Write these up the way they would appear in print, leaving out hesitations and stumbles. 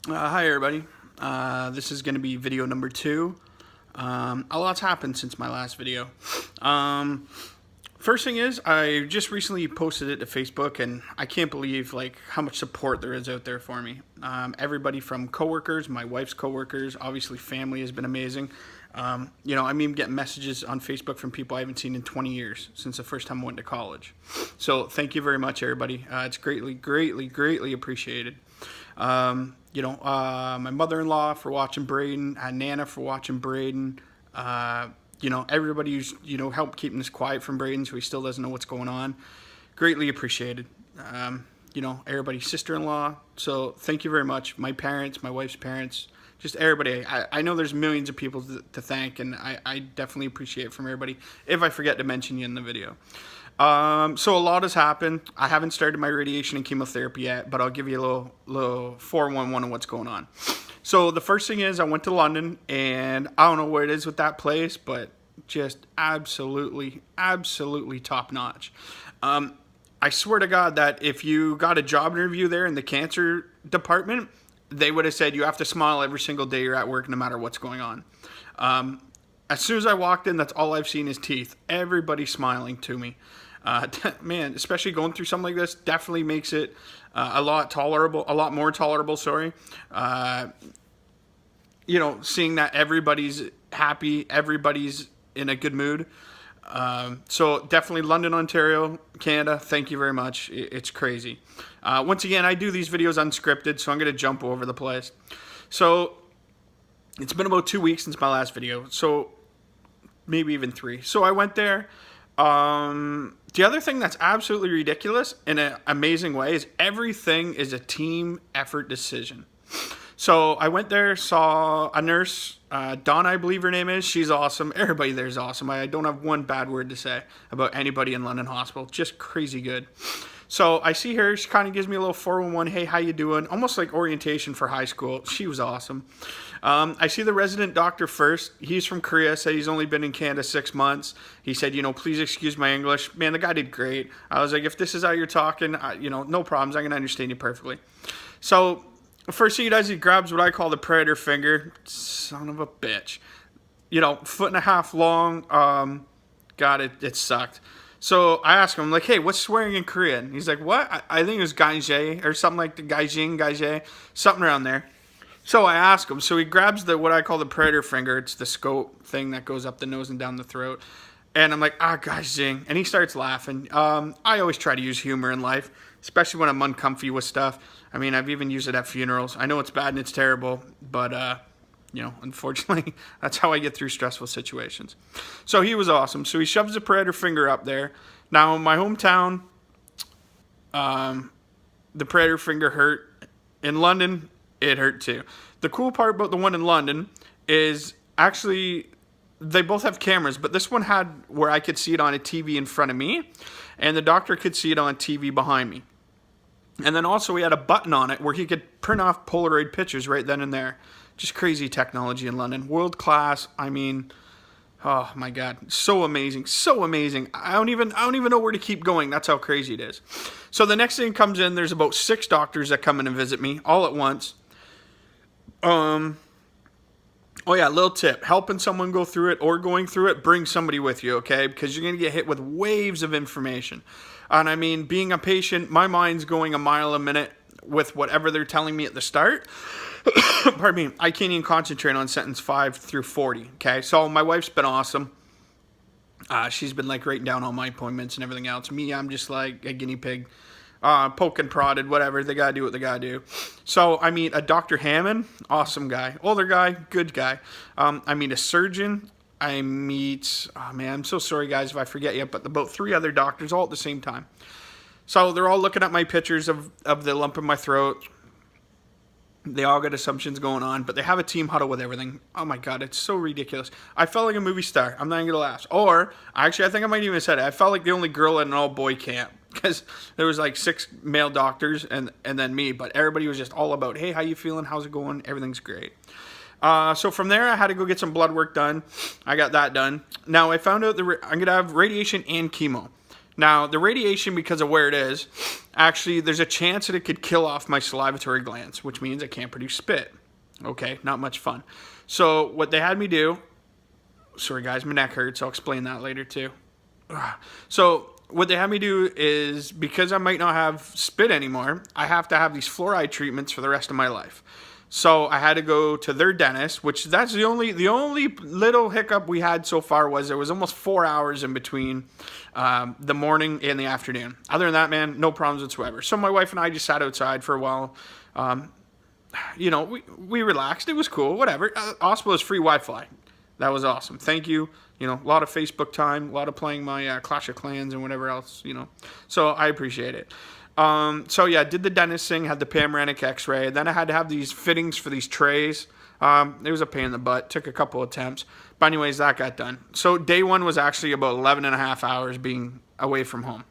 Hi everybody. This is going to be video number 2. A lot's happened since my last video. First thing is, I just recently posted it to Facebook, and I can't believe how much support there is out there for me. Everybody from coworkers, my wife's coworkers, obviously family has been amazing. I'm even getting messages on Facebook from people I haven't seen in 20 years since the first time I went to college. So thank you very much, everybody. It's greatly appreciated. My mother-in-law for watching Braden, Nana for watching Braden. Everybody who's, helped keeping this quiet from Braden so he still doesn't know what's going on. Greatly appreciated. Everybody's sister-in-law. So thank you very much. My parents, my wife's parents, just everybody. I know there's millions of people to thank, and I definitely appreciate it from everybody if I forget to mention you in the video. So a lot has happened. I haven't started my radiation and chemotherapy yet, but I'll give you a little 411 on what's going on. So the first thing is I went to London, and I don't know what it is with that place, but just absolutely top notch. I swear to God that if you got a job interview there in the cancer department, they would have said you have to smile every single day you're at work no matter what's going on. As soon as I walked in, that's all I've seen is teeth. Everybody smiling to me. Man, especially going through something like this, definitely makes it a lot more tolerable, sorry. Seeing that everybody's happy, everybody's in a good mood. So definitely London, Ontario, Canada, thank you very much. It's crazy. Once again, I do these videos unscripted, so I'm going to jump over the place. So it's been about 2 weeks since my last video, so maybe even 3. So I went there. The other thing that's absolutely ridiculous in an amazing way is everything is a team effort decision. So I went there, saw a nurse, Dawn, I believe her name is. She's awesome. Everybody there is awesome. I don't have one bad word to say about anybody in London Hospital. Just crazy good. So I see her. She kind of gives me a little 411. Hey, how you doing? Almost like orientation for high school. She was awesome. I see the resident doctor first. He's from Korea. Said he's only been in Canada 6 months. He said, please excuse my English. Man, the guy did great. I was like, if this is how you're talking, no problems. I can understand you perfectly. So first thing he does, he grabs what I call the predator finger. Son of a bitch. 1.5 feet long. God, it sucked. So I asked him, I'm like, hey, what's swearing in Korean? He's like, what? I think it was gaijin or something like the gaijin, something around there. So I ask him. So he grabs what I call the predator finger. It's the scope thing that goes up the nose and down the throat. And I'm like, gaijin. And he starts laughing. I always try to use humor in life, especially when I'm uncomfy with stuff. I mean, I've even used it at funerals. I know it's bad and it's terrible, but unfortunately, that's how I get through stressful situations. So he was awesome. So he shoves the predator finger up there. Now, in my hometown, the predator finger hurt. In London, it hurt too. The cool part about the one in London is actually they both have cameras, but this one had where I could see it on a TV in front of me, and the doctor could see it on a TV behind me. And then also we had a button on it where he could print off Polaroid pictures right then and there. Just crazy technology in London. World class. I mean, oh my God. So amazing. So amazing. I don't even know where to keep going. That's how crazy it is. So the next thing comes in, there's about 6 doctors that come in and visit me all at once. Oh yeah, little tip. Helping someone go through it or going through it, bring somebody with you, okay? Because you're going to get hit with waves of information. And I mean, being a patient, my mind's going a mile a minute with whatever they're telling me at the start. Pardon me, I can't even concentrate on sentence 5 through 40, okay? So my wife's been awesome. She's been writing down all my appointments and everything else. Me, I'm just like a guinea pig, poke and prodded, whatever. They gotta do what they gotta do. So I meet a Dr. Hammond, awesome guy. Older guy, good guy. I meet a surgeon. I meet, oh man, I'm so sorry guys if I forget you, but about 3 other doctors all at the same time. So they're all looking at my pictures of the lump in my throat. They all got assumptions going on, but they have a team huddle with everything. Oh my God, it's so ridiculous. I felt like a movie star. I'm not even going to laugh. Or, actually, I think I might even have said it. I felt like the only girl in an all-boy camp because there was 6 male doctors and then me, but everybody was just all about, hey, how you feeling? How's it going? Everything's great. So from there, I had to go get some blood work done. I got that done. Now, I found out I'm going to have radiation and chemo. Now, the radiation, because of where it is, actually, there's a chance that it could kill off my salivatory glands, which means I can't produce spit. Okay, not much fun. So what they had me do, sorry guys, my neck hurts. I'll explain that later too. So what they had me do is, because I might not have spit anymore, I have to have these fluoride treatments for the rest of my life. So I had to go to their dentist, which that's the only little hiccup we had so far was there was almost 4 hours in between the morning and the afternoon. Other than that, man, no problems whatsoever. So my wife and I just sat outside for a while. You know, we relaxed. It was cool, whatever. Hospital is free Wi-Fi. That was awesome. Thank you. You know, a lot of Facebook time, a lot of playing my Clash of Clans and whatever else, you know. So I appreciate it. So yeah, did the dentist thing, had the panoramic x-ray. Then I had to have these fittings for these trays. It was a pain in the butt. Took a couple attempts. But anyways, that got done. So day one was actually about 11 and a half hours being away from home.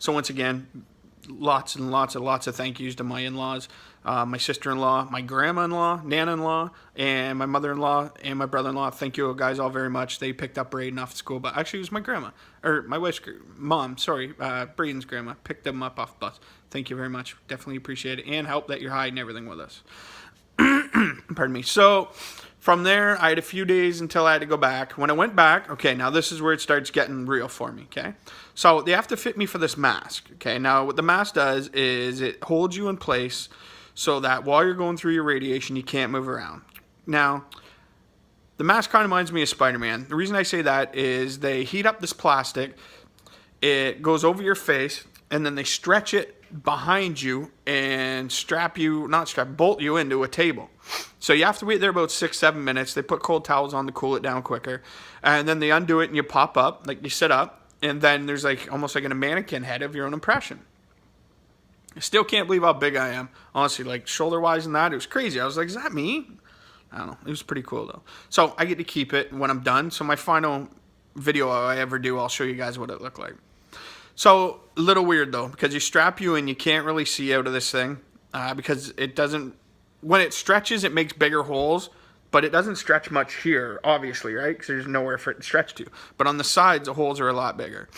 So once again, lots of thank yous to my in-laws, my sister-in-law, my grandma-in-law, nana-in-law, and my mother-in-law and my brother-in-law. Thank you guys all very much. They picked up Braden off school, but actually it was my grandma, or my wife's mom, sorry, Braden's grandma, picked them up off the bus. Thank you very much. Definitely appreciate it, and help that you're hiding everything with us. Pardon me. So from there, I had a few days until I had to go back. When I went back, okay, now this is where it starts getting real for me, okay? So they have to fit me for this mask, okay? Now what the mask does is it holds you in place so that while you're going through your radiation, you can't move around. Now, the mask kind of reminds me of Spider-Man. The reason I say that is they heat up this plastic, it goes over your face, and then they stretch it behind you and bolt you into a table. So you have to wait there about 6-7 minutes. They put cold towels on to cool it down quicker. And then they undo it and you pop up, like you sit up, and then there's like almost like a mannequin head of your own impression. I still can't believe how big I am. Honestly, like shoulder-wise and that, it was crazy. I was like, is that me? I don't know. It was pretty cool though. So I get to keep it when I'm done. So my final video I ever do, I'll show you guys what it looked like. So, a little weird though, because you strap you and you can't really see out of this thing, because it doesn't, when it stretches, it makes bigger holes, but it doesn't stretch much here, obviously, right? Because there's nowhere for it to stretch to. But on the sides, the holes are a lot bigger.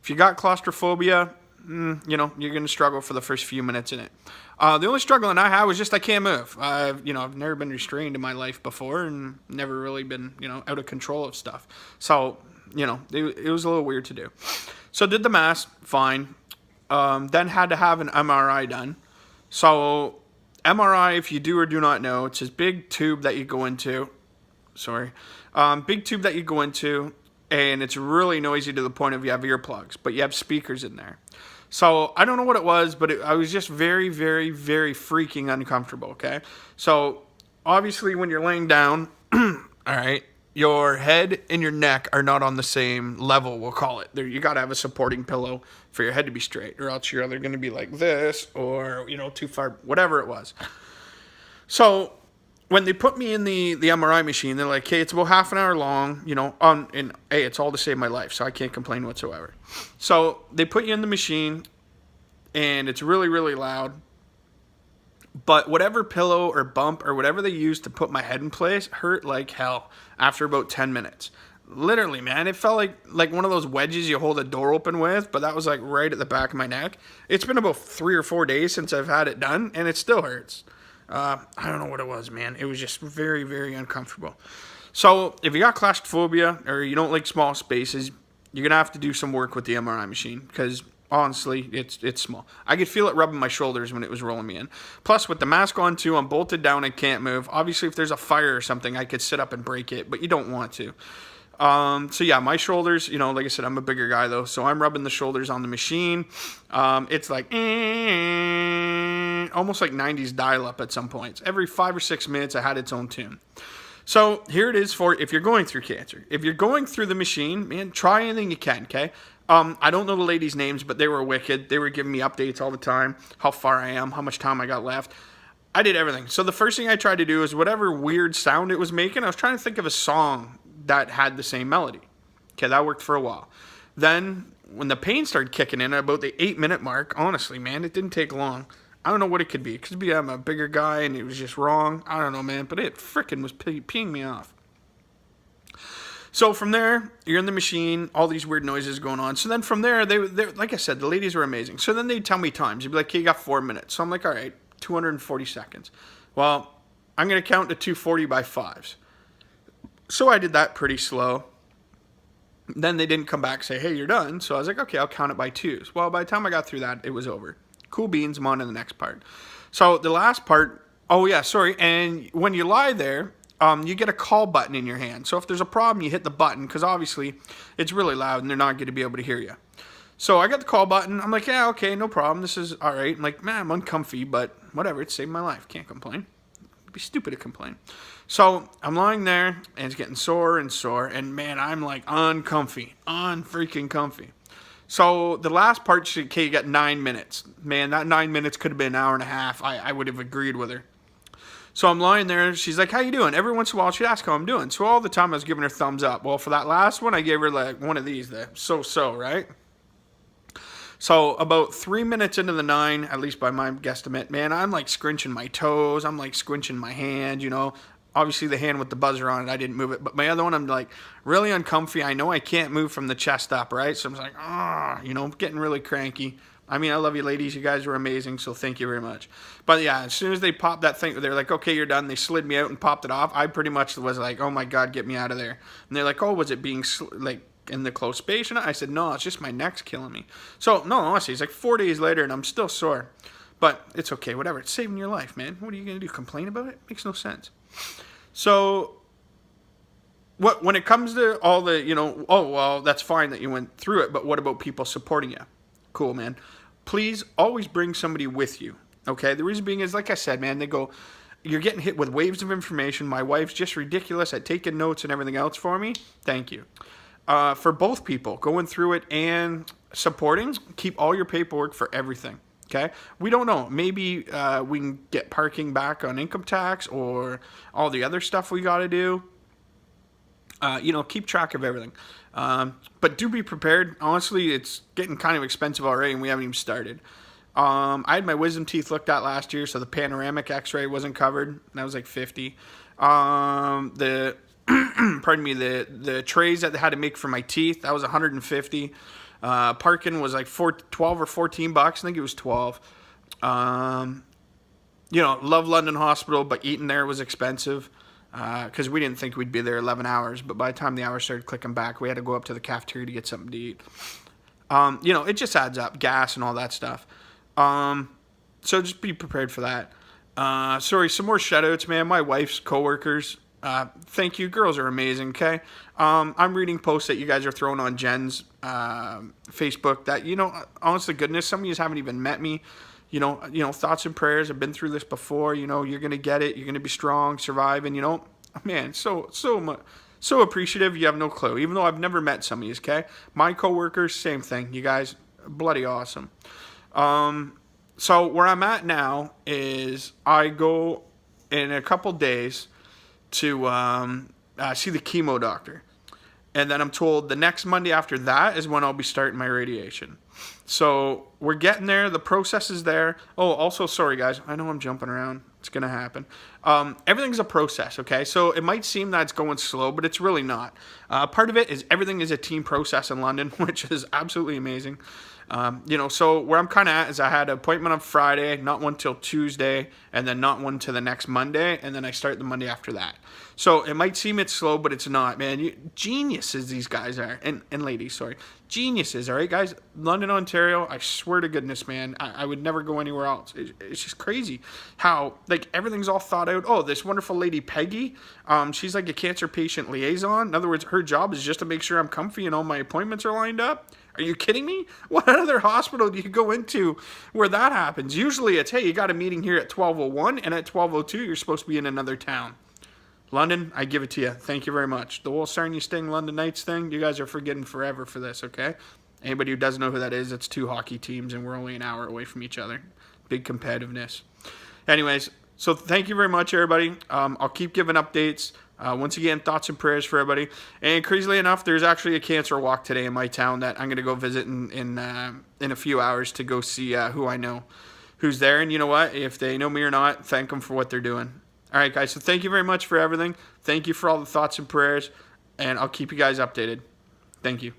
If you got claustrophobia, you know, you're going to struggle for the first few minutes in it. The only struggle that I had was just I can't move. I've never been restrained in my life before and never really been, out of control of stuff. So, it was a little weird to do. So did the mask, fine. Then had to have an MRI done. So MRI, if you do or do not know, it's this big tube that you go into. Big tube that you go into, and it's really noisy to the point of you have earplugs, but you have speakers in there. So I don't know what it was, but I was just very, very, very freaking uncomfortable, okay? So obviously when you're laying down, all right, your head and your neck are not on the same level, we'll call it. You got to have a supporting pillow for your head to be straight, or else you're either going to be like this or, too far, whatever it was. So when they put me in the MRI machine, they're like, hey, it's about half an hour long, and hey, it's all to save my life, so I can't complain whatsoever. So they put you in the machine, and it's really, really loud. But whatever pillow or bump or whatever they used to put my head in place hurt like hell after about 10 minutes. Literally, man, it felt like one of those wedges you hold a door open with, but that was like right at the back of my neck. It's been about 3 or 4 days since I've had it done, and it still hurts. I don't know what it was, man. It was just very, very uncomfortable. So if you got claustrophobia or you don't like small spaces, you're going to have to do some work with the MRI machine because honestly, it's small. I could feel it rubbing my shoulders when it was rolling me in. Plus, with the mask on too, I'm bolted down and can't move. Obviously, if there's a fire or something, I could sit up and break it, but you don't want to. So yeah, my shoulders, like I said, I'm a bigger guy though, so I'm rubbing the shoulders on the machine. It's like almost like 90s dial-up at some points. Every 5 or 6 minutes, it had its own tune. So here it is for if you're going through cancer. If you're going through the machine, man, try anything you can, okay? I don't know the ladies' names, but they were wicked. They were giving me updates all the time, how far I am, how much time I got left. I did everything. So the first thing I tried to do is whatever weird sound it was making, I was trying to think of a song that had the same melody. Okay, that worked for a while. Then when the pain started kicking in at about the 8-minute mark, honestly, man, it didn't take long. I don't know what it could be. It could be I'm a bigger guy and it was just wrong. I don't know, man, but it frickin' was peeing me off. So from there, you're in the machine, all these weird noises going on. So then from there, they like I said, the ladies were amazing. So then they'd tell me times. They'd be like, okay, you got 4 minutes. So I'm like, all right, 240 seconds. Well, I'm going to count to 240 by fives. So I did that pretty slow. Then they didn't come back and say, hey, you're done. So I was like, okay, I'll count it by twos. Well, by the time I got through that, it was over. Cool beans, I'm on to the next part. So the last part, oh yeah, sorry. And when you lie there, you get a call button in your hand. So if there's a problem, you hit the button because obviously it's really loud and they're not going to be able to hear you. So I got the call button. I'm like, yeah, okay, no problem. This is all right. I'm like, man, I'm uncomfy, but whatever. It saved my life. Can't complain. It'd be stupid to complain. So I'm lying there and it's getting sore and sore. And man, I'm like uncomfy, unfreaking comfy. So the last part, okay, you got 9 minutes. Man, that 9 minutes could have been an hour and a half. I would have agreed with her. So I'm lying there. She's like, how you doing? Every once in a while, she'd ask how I'm doing. So all the time I was giving her thumbs up. Well, for that last one, I gave her like one of these, the so-so, right? So about 3 minutes into the 9, at least by my guesstimate, man, I'm like scrunching my toes. I'm like squinching my hand, you know. Obviously, the hand with the buzzer on it, I didn't move it. But my other one, I'm like really uncomfy. I know I can't move from the chest up, right? So I'm like, you know, getting really cranky. I mean, I love you ladies. You guys were amazing, so thank you very much. But yeah, as soon as they popped that thing, they're like, okay, you're done. They slid me out and popped it off. I pretty much was like, oh my God, get me out of there. And they're like, oh, was it being like in the close space? And I said, no, it's just my neck's killing me. So no, honestly, it's like 4 days later and I'm still sore. But it's okay, whatever. It's saving your life, man. What are you going to do? Complain about it? Makes no sense. So when it comes to all the, you know, oh, well, that's fine that you went through it, but what about people supporting you? Cool, man. Please always bring somebody with you, okay? The reason being is, like I said, man, they go, you're getting hit with waves of information. My wife's just ridiculous at taking notes and everything else for me. Thank you. For both people, going through it and supporting, keep all your paperwork for everything, okay? We don't know. Maybe we can get parking back on income tax or all the other stuff we got to do. You know, keep track of everything. But do be prepared. Honestly, it's getting kind of expensive already, and we haven't even started. I had my wisdom teeth looked at last year, so the panoramic x-ray wasn't covered. That was like $50. Pardon me, the trays that they had to make for my teeth, that was $150. Parking was like 12 or $14. I think it was 12. You know, love London Hospital, but eating there was expensive. Because we didn't think we'd be there 11 hours, but by the time the hours started clicking back, we had to go up to the cafeteria to get something to eat. You know, it just adds up, gas and all that stuff. So just be prepared for that. Sorry, some more shout-outs, man. My wife's coworkers, thank you. Girls are amazing, okay? I'm reading posts that you guys are throwing on Jen's Facebook that, you know, honest to goodness, some of you haven't even met me. You know, thoughts and prayers. I've been through this before. You know, you're going to get it. You're going to be strong, survive. And, you know, man, so appreciative. You have no clue. Even though I've never met some of you, okay? My coworkers, same thing. You guys, bloody awesome. So where I'm at now is I go in a couple days to see the chemo doctor. And then I'm told the next Monday after that is when I'll be starting my radiation. So we're getting there. The process is there. Oh, also, sorry, guys. I know I'm jumping around. It's going to happen. Everything's a process, okay? So it might seem that it's going slow, but it's really not. Part of it is everything is a team process in London, which is absolutely amazing. You know, so where I'm kind of at is I had an appointment on Friday, not one till Tuesday, and then not one till the next Monday, and then I start the Monday after that. So it might seem it's slow, but it's not, man. Geniuses these guys are, and ladies, sorry. Geniuses, all right, guys? London, Ontario, I swear to goodness, man, I would never go anywhere else. It's just crazy how, like, everything's all thought out. Oh, this wonderful lady, Peggy, she's like a cancer patient liaison. In other words, her job is just to make sure I'm comfy and all my appointments are lined up. Are you kidding me? What other hospital do you go into where that happens? Usually it's, hey, you got a meeting here at 12:01, and at 12:02 you're supposed to be in another town. London, I give it to you. Thank you very much. The whole Sarnia Sting London Knights thing, you guys are forgetting forever for this, okay? Anybody who doesn't know who that is, it's 2 hockey teams, and we're only an hour away from each other. Big competitiveness. Anyways, so thank you very much, everybody. I'll keep giving updates. Once again, thoughts and prayers for everybody. And crazily enough, there's actually a cancer walk today in my town that I'm going to go visit in a few hours to go see who I know who's there. And you know what? If they know me or not, thank them for what they're doing. All right, guys. So thank you very much for everything. Thank you for all the thoughts and prayers. and I'll keep you guys updated. Thank you.